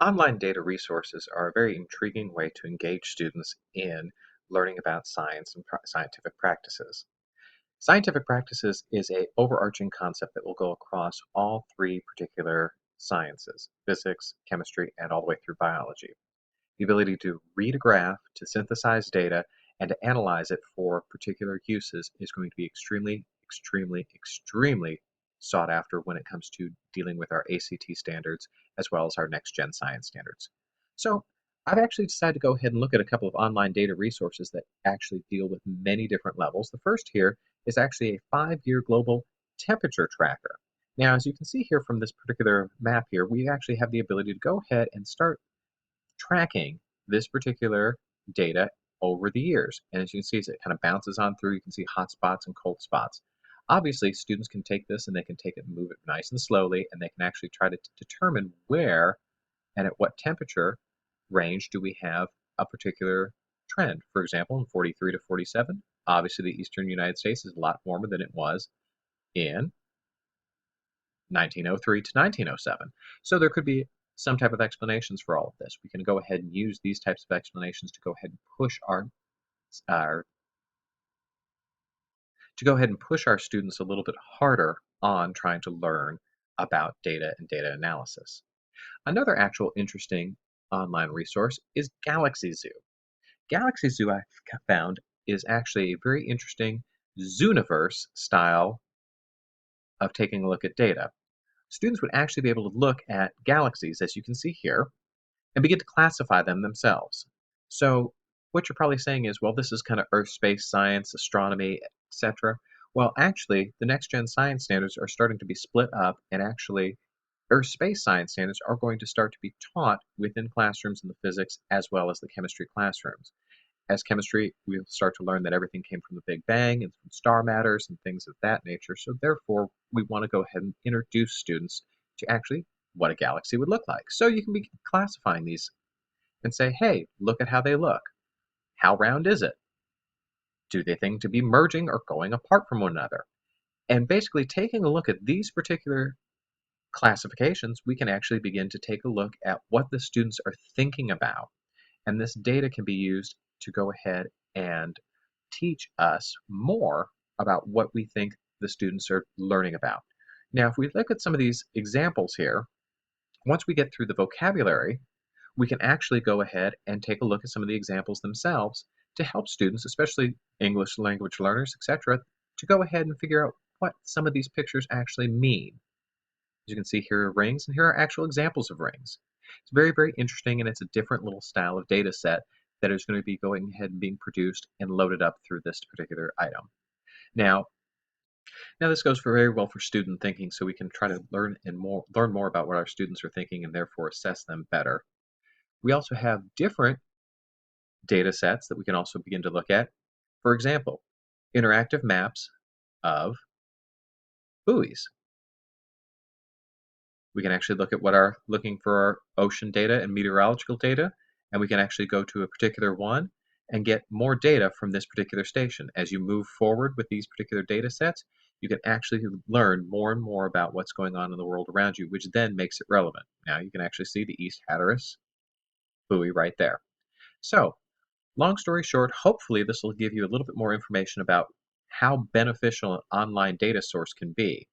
Online data resources are a very intriguing way to engage students in learning about science and scientific practices. Scientific practices is a overarching concept that will go across all three particular sciences: physics, chemistry, and all the way through biology. The ability to read a graph, to synthesize data, and to analyze it for particular uses is going to be extremely sought after when it comes to dealing with our ACT standards as well as our next gen science standards. So I've actually decided to go ahead and look at a couple of online data resources that actually deal with many different levels. The first here is actually a 5-year global temperature tracker. Now, as you can see here from this particular map here, we actually have the ability to go ahead and start tracking this particular data over the years. And as you can see, as it kind of bounces on through, you can see hot spots and cold spots. Obviously, students can take this and they can take it and move it nice and slowly, and they can actually try to determine where and at what temperature range do we have a particular trend. For example, in 43 to 47, obviously the eastern United States is a lot warmer than it was in 1903 to 1907. So there could be some type of explanations for all of this. We can go ahead and use these types of explanations to go ahead and push our students a little bit harder on trying to learn about data and data analysis. Another actual interesting online resource is Galaxy Zoo. Galaxy Zoo, I've found, is actually a very interesting Zooniverse style of taking a look at data. Students would actually be able to look at galaxies, as you can see here, and begin to classify them themselves. So what you're probably saying is, well, this is kind of Earth, space, science, astronomy, etc. Well, actually, the next gen science standards are starting to be split up, and actually, Earth space science standards are going to start to be taught within classrooms in the physics as well as the chemistry classrooms. As chemistry, we'll start to learn that everything came from the Big Bang and from star matters and things of that nature. So therefore, we want to go ahead and introduce students to actually what a galaxy would look like. So you can be classifying these and say, hey, look at how they look. How round is it? Do they seem to be merging or going apart from one another? And basically taking a look at these particular classifications, we can actually begin to take a look at what the students are thinking about. And this data can be used to go ahead and teach us more about what we think the students are learning about. Now, if we look at some of these examples here, once we get through the vocabulary, we can actually go ahead and take a look at some of the examples themselves to help students, especially English language learners, etc., to go ahead and figure out what some of these pictures actually mean. As you can see, here are rings, and here are actual examples of rings. It's very interesting, and it's a different little style of data set that is going to be going ahead and being produced and loaded up through this particular item. Now this goes very well for student thinking, so we can try to learn more about what our students are thinking and therefore assess them better. We also have different data sets that we can also begin to look at. For example, interactive maps of buoys. We can actually look at looking for our ocean data and meteorological data, and we can actually go to a particular one and get more data from this particular station. As you move forward with these particular data sets, you can actually learn more and more about what's going on in the world around you, which then makes it relevant. Now you can actually see the East Hatteras buoy right there. So, long story short, hopefully this will give you a little bit more information about how beneficial an online data source can be.